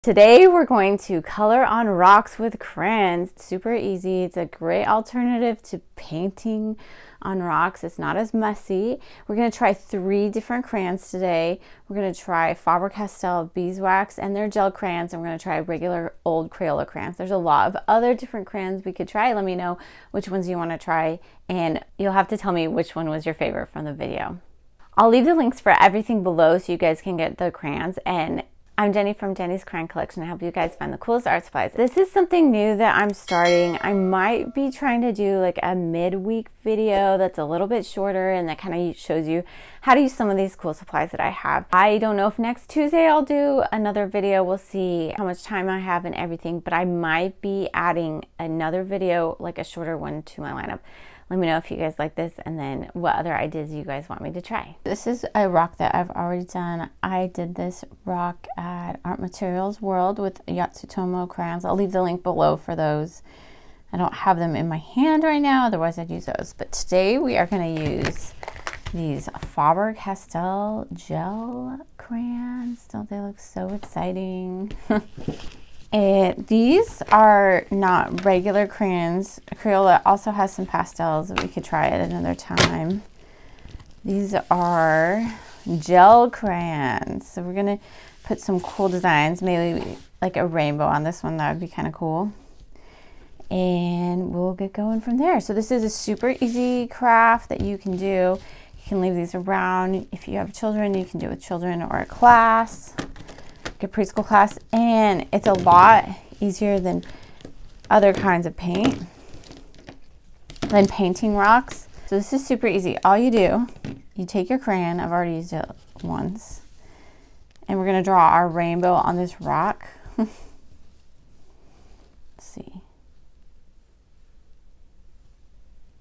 Today we're going to color on rocks with crayons. It's super easy. It's a great alternative to painting on rocks. It's not as messy. We're going to try 3 different crayons today. We're going to try Faber-Castell Beeswax and their gel crayons, and we're going to try regular old Crayola crayons. There's a lot of other different crayons we could try. Let me know which ones you want to try, and you'll have to tell me which one was your favorite from the video. I'll leave the links for everything below so you guys can get the crayons. And I'm Jenny from Jenny's Crayon Collection. I help you guys find the coolest art supplies. This is something new that I'm starting. I might be trying to do like a midweek video that's a little bit shorter and that kind of shows you how to use some of these cool supplies that I have. I don't know if next Tuesday I'll do another video. We'll see how much time I have and everything, but I might be adding another video, like a shorter one, to my lineup. Let me know if you guys like this and then what other ideas you guys want me to try. This is a rock that I've already done. I did this rock at Art Materials World with Yatsutomo crayons. I'll leave the link below for those. I don't have them in my hand right now, otherwise I'd use those. But today we are going to use these Faber Castel Gel Crayons. Don't they look so exciting? These are not regular crayons. Crayola also has some pastels that we could try at another time. These are gel crayons. So we're going to put some cool designs, maybe like a rainbow on this one. That would be kind of cool. And we'll get going from there. So this is a super easy craft that you can do. You can leave these around. If you have children, you can do it with children or a class. A preschool class, and it's a lot easier than other kinds of paint, than painting rocks. So this is super easy. All you do, you take your crayon, I've already used it once, and we're going to draw our rainbow on this rock. Let's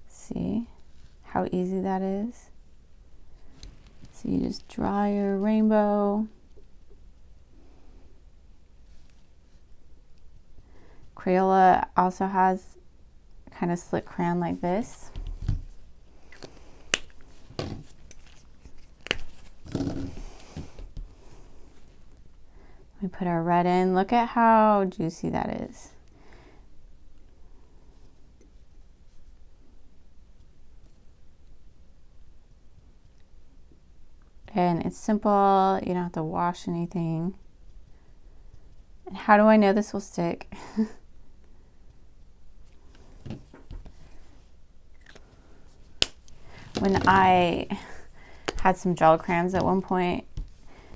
see how easy that is. So you just draw your rainbow. Crayola also has kind of slick crayon like this. We put our red in. Look at how juicy that is. And it's simple. You don't have to wash anything. And how do I know this will stick? When I had some gel crayons at one point,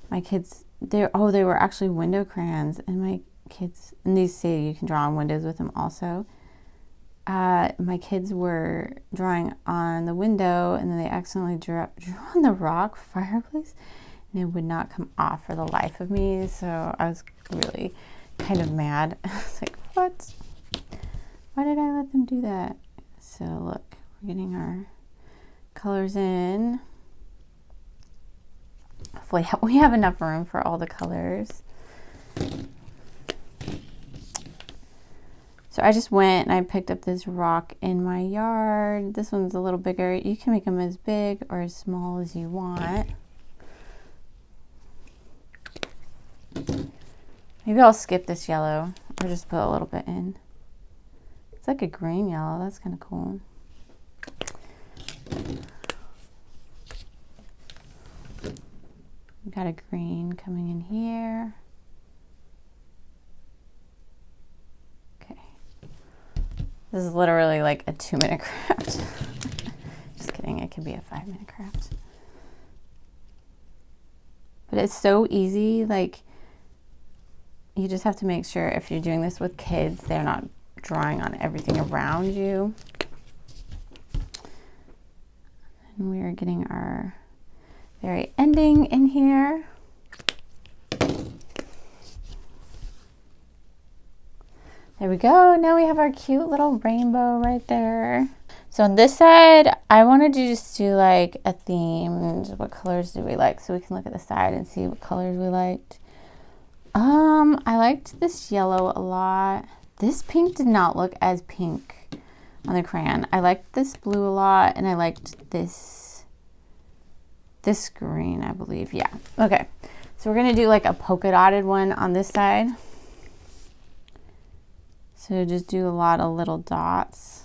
my kids, they were actually window crayons, and my kids, and these say you can draw on windows with them also. My kids were drawing on the window, and then they accidentally drew on the rock fireplace, and it would not come off for the life of me. So I was really kind of mad. I was like, what? Why did I let them do that? So look, we're getting our colors in. Hopefully we have enough room for all the colors. So I just went and I picked up this rock in my yard. This one's a little bigger. You can make them as big or as small as you want. Maybe I'll skip this yellow or just put a little bit in. It's like a green yellow. That's kind of cool. We got a green coming in here. Okay. This is literally like a 2-minute craft. Just kidding. It could be a 5-minute craft. But it's so easy. Like, you just have to make sure if you're doing this with kids, they're not drawing on everything around you. And we are getting our very ending in here. There we go. Now we have our cute little rainbow right there. So on this side, I wanted to just do like a theme. What colors do we like? So we can look at the side and see what colors we liked. I liked this yellow a lot. This pink did not look as pink on the crayon. I liked this blue a lot, and I liked this green, I believe. Yeah. Okay. So we're going to do like a polka dotted one on this side. So just do a lot of little dots.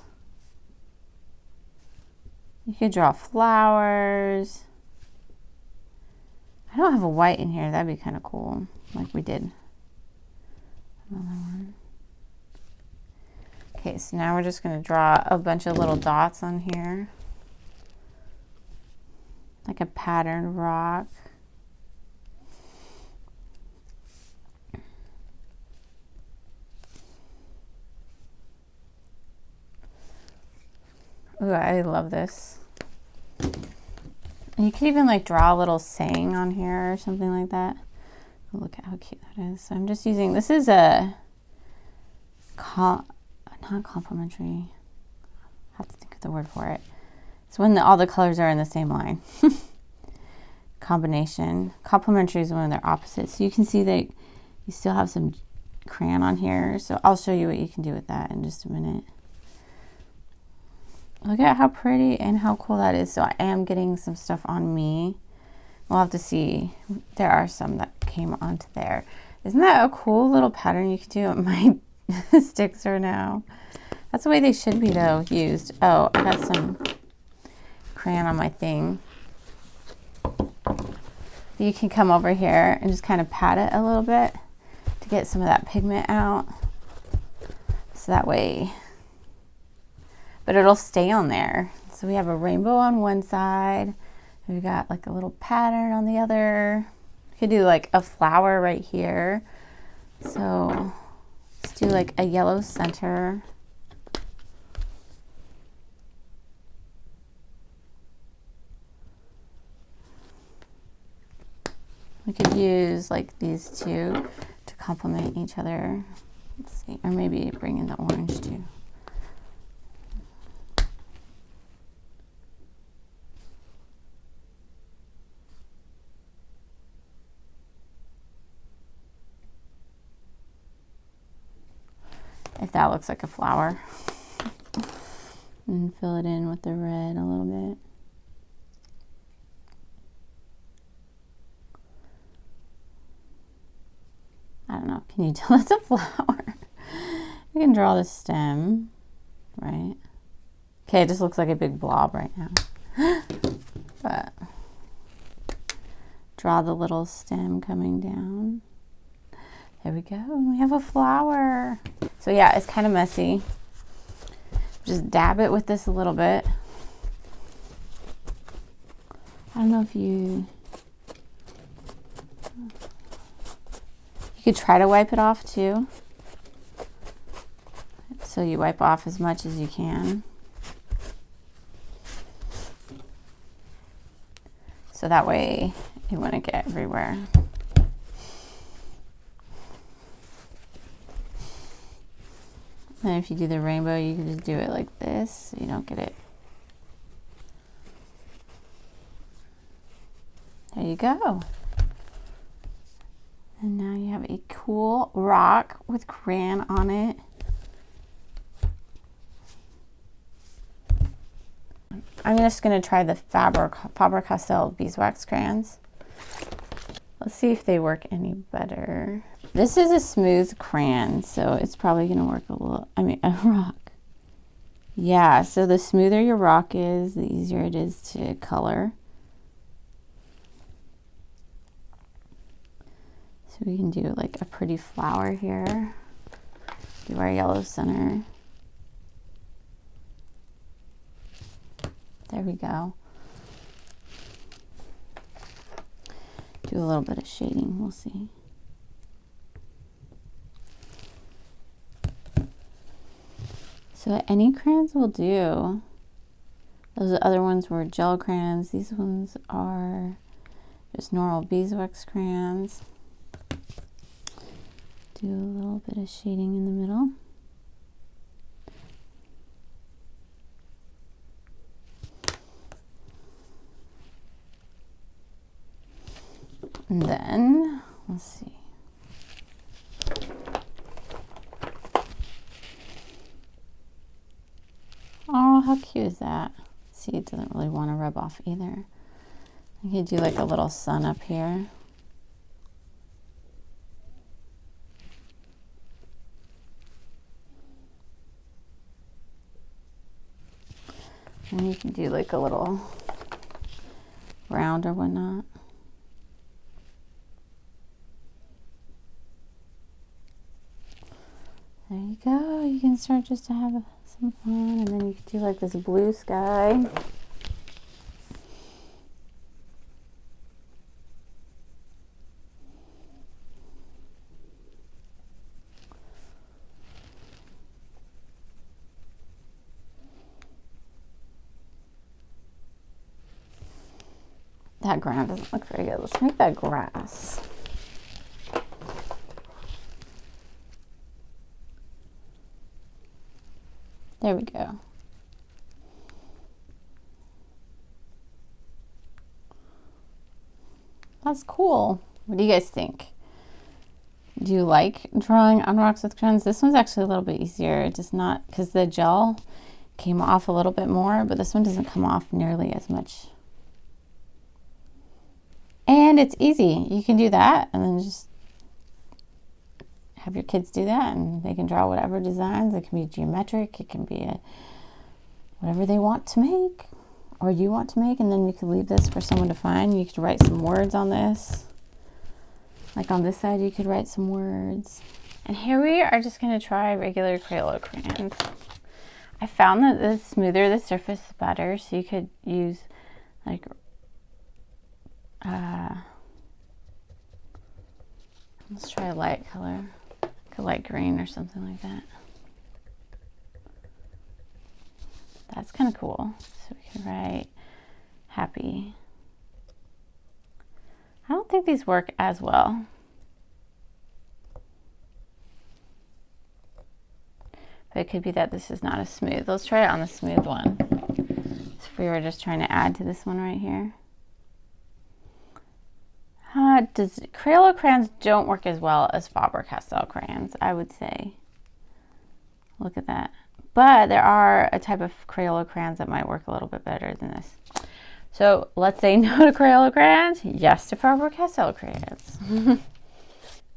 You could draw flowers. I don't have a white in here. That'd be kind of cool, like we did. Another one. Okay, so now we're just going to draw a bunch of little dots on here, like a patterned rock. Ooh, I love this. And you could even like draw a little saying on here or something like that. Oh, look at how cute that is. So I'm just using, this is a not complimentary. I have to think of the word for it. It's when all the colors are in the same line. Combination. Complementary is when they're opposites. So you can see that you still have some crayon on here. So I'll show you what you can do with that in just a minute. Look at how pretty and how cool that is. So I am getting some stuff on me. We'll have to see. There are some that came onto there. Isn't that a cool little pattern you could do? My sticks are now. That's the way they should be though, used. Oh, I got some crayon on my thing. You can come over here and just kind of pat it a little bit to get some of that pigment out. So that way, but it'll stay on there. So we have a rainbow on one side. And we got like a little pattern on the other. You could do like a flower right here. So let's do like a yellow center. We could use like these two to complement each other. Let's see, or maybe bring in the orange too. If that looks like a flower. And fill it in with the red a little bit. I don't know, can you tell it's a flower? We can draw the stem, right? Okay, it just looks like a big blob right now. But draw the little stem coming down. There we go, and we have a flower. So yeah, it's kind of messy. Just dab it with this a little bit. I don't know if you could try to wipe it off too. So you wipe off as much as you can. So that way it wouldn't get everywhere. And if you do the rainbow, you can just do it like this so you don't get it. There you go. And now you have a cool rock with crayon on it. I'm just going to try the Faber-Castell Beeswax crayons. Let's see if they work any better. This is a smooth crayon, so it's probably going to work a rock. Yeah, so the smoother your rock is, the easier it is to color. So we can do like a pretty flower here. Do our yellow center. There we go. Do a little bit of shading, we'll see. So any crayons will do. Those other ones were gel crayons. These ones are just normal beeswax crayons. Do a little bit of shading in the middle. And then, let's see. Oh, how cute is that? See, it doesn't really want to rub off either. I could do like a little sun up here. And you can do like a little round or whatnot. There you go. You can start just to have some fun, and then you can do like this blue sky. That ground doesn't look very good. Let's make that grass. There we go. That's cool. What do you guys think? Do you like drawing on rocks with crayons? This one's actually a little bit easier. It does not, because the gel came off a little bit more, but this one doesn't come off nearly as much. And it's easy. You can do that and then just have your kids do that, and they can draw whatever designs. It can be geometric, it can be whatever they want to make or you want to make, and then you could leave this for someone to find. You could write some words on this. Like on this side, you could write some words. And here we are just going to try regular Crayola crayons. I found that the smoother the surface, the better. So you could use like let's try a light color, like a light green or something like that. That's kind of cool. So we can write happy. I don't think these work as well. But it could be that this is not as smooth. Let's try it on the smooth one. So if we were just trying to add to this one right here. Crayola crayons don't work as well as Faber-Castell crayons, I would say. Look at that. But there are a type of Crayola crayons that might work a little bit better than this. So let's say no to Crayola crayons, yes to Faber-Castell crayons.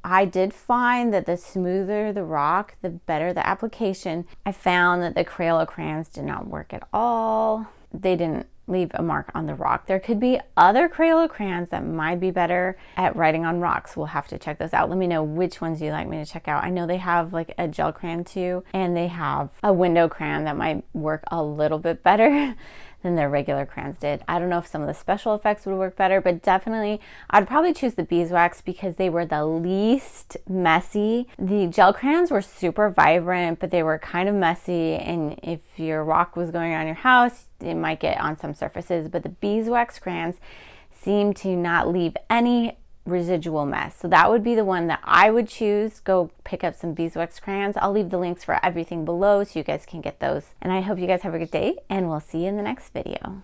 I did find that the smoother the rock, the better the application. I found that the Crayola crayons did not work at all. They didn't leave a mark on the rock. There could be other Crayola crayons that might be better at writing on rocks. We'll have to check those out. Let me know which ones you'd like me to check out. I know they have like a gel crayon too, and they have a window crayon that might work a little bit better than their regular crayons did. I don't know if some of the special effects would work better, but definitely I'd probably choose the Beeswax because they were the least messy. The gel crayons were super vibrant, but they were kind of messy, and if your rock was going on your house, it might get on some surfaces. But the Beeswax crayons seem to not leave any residual mess. So that would be the one that I would choose. Go pick up some Beeswax crayons. I'll leave the links for everything below so you guys can get those. And I hope you guys have a good day, and we'll see you in the next video.